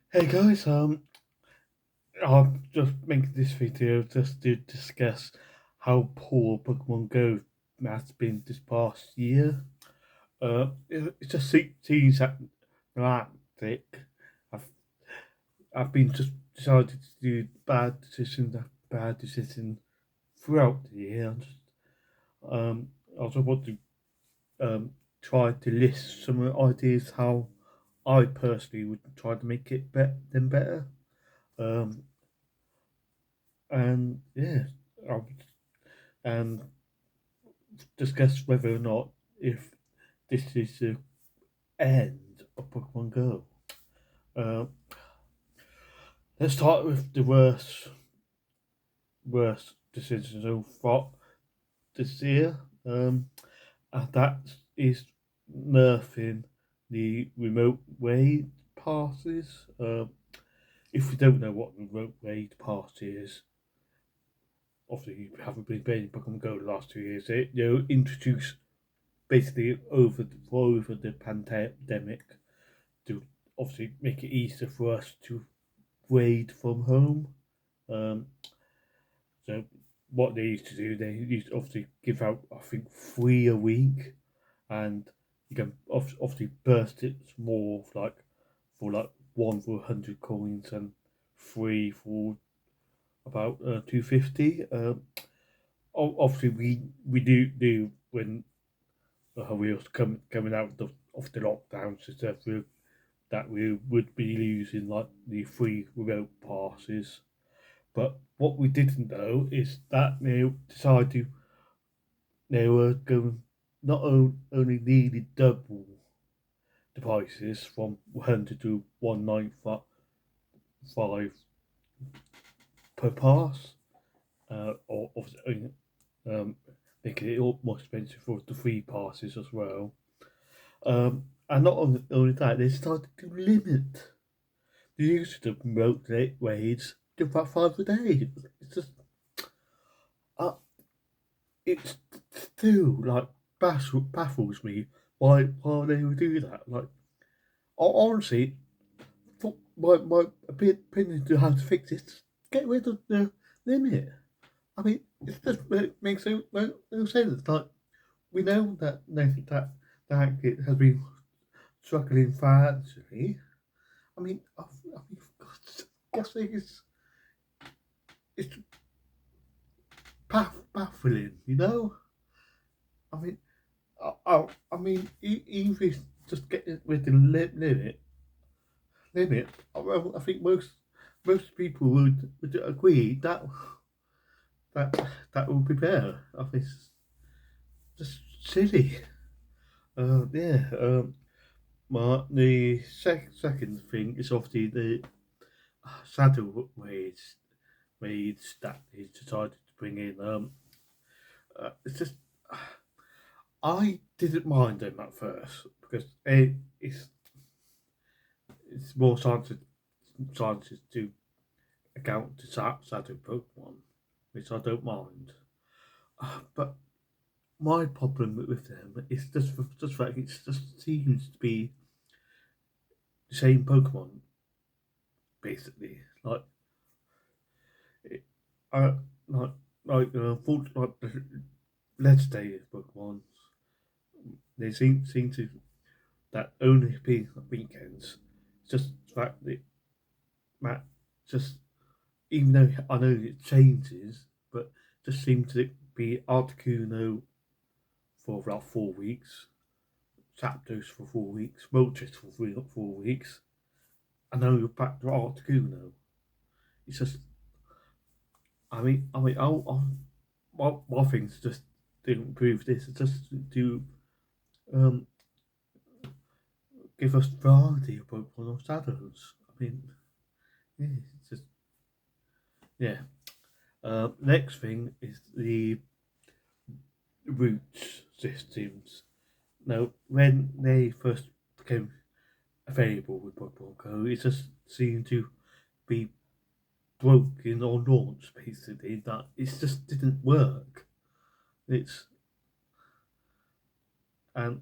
Hey guys, I'm just making this video just to discuss how poor Pokemon Go has been this past year. It just seems that erratic. I've I've been just decided to do bad decisions throughout the year. Um, I also want to try to list some ideas how I personally would try to make it better. Um, and yeah, I'll and discuss whether or not if this is the end of Pokemon Go. Uh, let's start with the worst decision so far this year. And that is nerfing the remote raid passes. If you don't know what remote raid pass is, obviously you haven't been playing Pokemon Go the last 2 years. They introduce basically over the pandemic to obviously make it easier for us to raid from home. Um, so what they used to do, they used to obviously give out I think 3 a week, and you can obviously burst it more for like 1 for 100 coins and 3 for about 250. Obviously we do when we was coming out of the lockdowns and stuff. That we would be using like the free remote passes. But what we didn't know is that they decided they were going not only nearly double the prices from 100 to 195 per pass, or obviously making it all more expensive for the free passes as well. And not only that, they started to limit the use of remote raids to about 5 a day. It's just uh, it's still like baffles me why they would do that. Like honestly, for my opinion to how to fix it, get rid of the limit. I mean, it makes no sense. Like we know that has been struggling financially. I mean, for God's sake, it's baffling. You know. I mean, even if just getting rid of the limit, I think most people would agree that that would be better. I think it's just silly. Yeah. The second thing is obviously the saddle raids that he decided to bring in. It's just I didn't mind them at first because it's more chances to account to saddle Pokemon, which I don't mind. But my problem with them is just that it just seems to be the same Pokemon basically. It, uh, like like the legendary Pokemon, they seem to that only be weekends. Just the fact that Matt just even though I know it changes, but just seemed to be Articuno for about 4 weeks, Zapdos for 4 weeks, Moltres for 4 weeks. I know you're back to Articuno. It's just, my things just to improve this. It's just to um, give us variety of Pokemon or shadows. Yeah, it's just yeah. Next thing is the route systems. Now, when they first became available with Pokemon Go, it just seemed to be broken on launch. Basically, that it just didn't work. It's and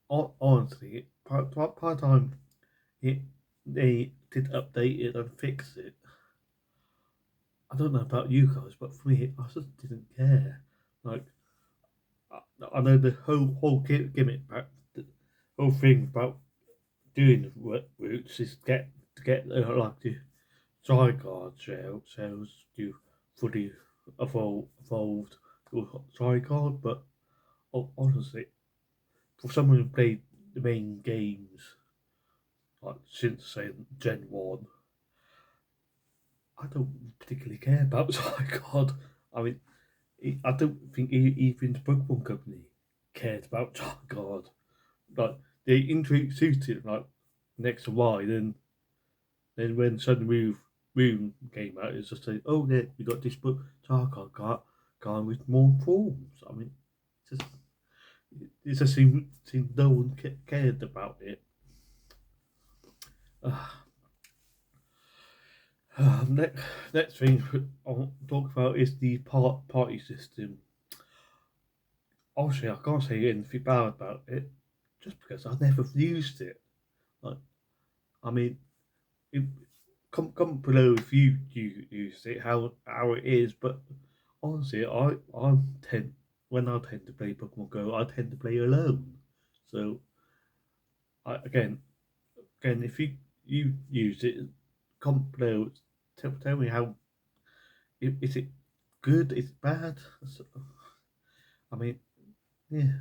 honestly, part time it they did update it and fix it. I don't know about you guys, but for me, I just didn't care. Like, I know the whole gimmick about the whole thing about doing routes is to get like the Zygarde cells to fully evolved to Zygarde, but honestly, for someone who played the main games like since say Gen 1, I don't particularly care about Zygarde. I mean, I don't think even the Pokemon Company cared about Zygarde. Like, they introduced it like next to Y, then when Sun Moon came out, it's just like, oh yeah, we got this book Zygarde guy with more forms. I mean, just it just seemed no one cared about it. Uh, next thing I'll talk about is the party system. Obviously, I can't say anything bad about it, just because I never used it. Like, I mean, it, comment below if you used it, how it is. But honestly, I tend when I tend to play Pokemon Go, I tend to play alone. So again, if you used it, comment below. Tell me how is it good? Is it bad? I mean, yeah,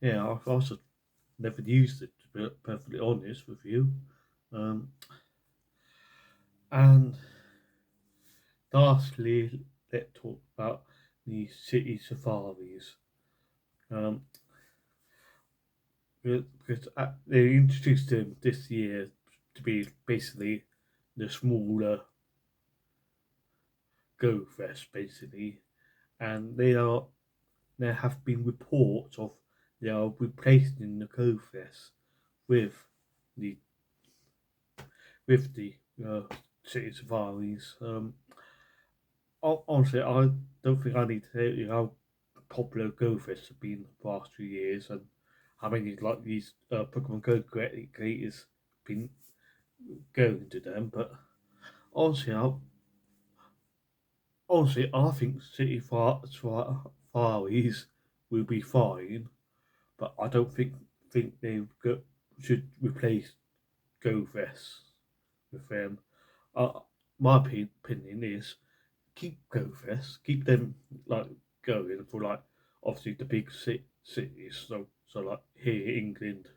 yeah. I've also never used it to be perfectly honest with you. Um, and lastly, let's talk about the city safaris. Um, because they introduced them this year to be basically the smaller Go Fest, basically, and there have been reports of they are replacing the Go Fest with the with the city safaris. Honestly, I don't think I need to tell you how popular Go Fest have been the past few years and how many like these Pokemon Go creators been going to them. But honestly, I think City Faris will be fine, but I don't think should replace Go Fest with them. Uh, my opinion is keep Go Fest, keep them like going for like obviously the big cities. So like here, England,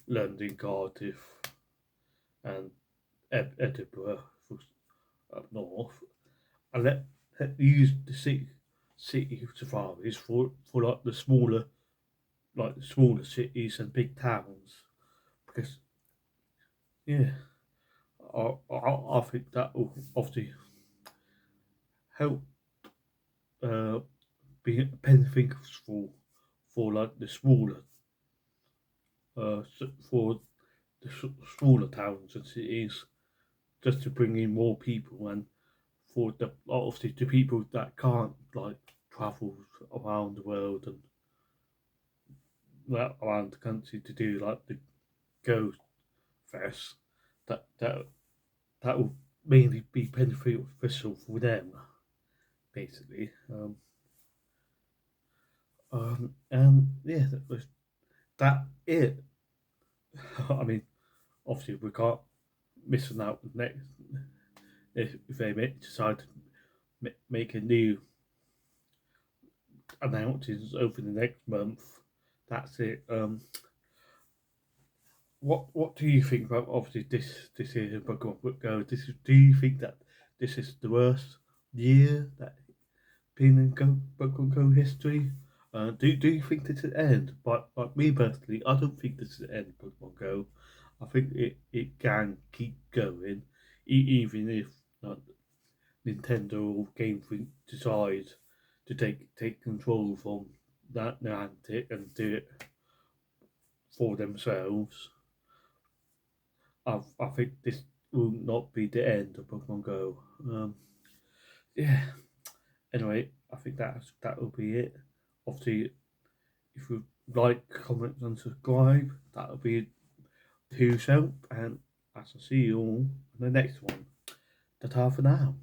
London, Cardiff, and Edinburgh for up north, and let use the city safaris for like the smaller cities and big towns because yeah, I think that will obviously help be beneficial for like the for the smaller towns and cities just to bring in more people and for the obviously the people that can't like travel around the world and around the country to do like the Go Fest that that will mainly be beneficial for them basically. And yeah, that it. I mean, obviously we can't missing out next if they decide to make a new announcements over the next month. That's it. What do you think about obviously this year in Pokemon Go? Do you think that this is the worst year that been in Pokemon Go history? Do you think this is the end? But like me personally, I don't think this is the end of Pokemon Go. I think it can keep going, even if like, Nintendo or Game Freak decide to take control from that Niantic and do it for themselves. I think this will not be the end of Pokemon Go. Yeah. Anyway, I think that will be it. Obviously, if you like, comment, and subscribe, that will be a huge help. And I shall see you all in the next one. Ta-ta for now.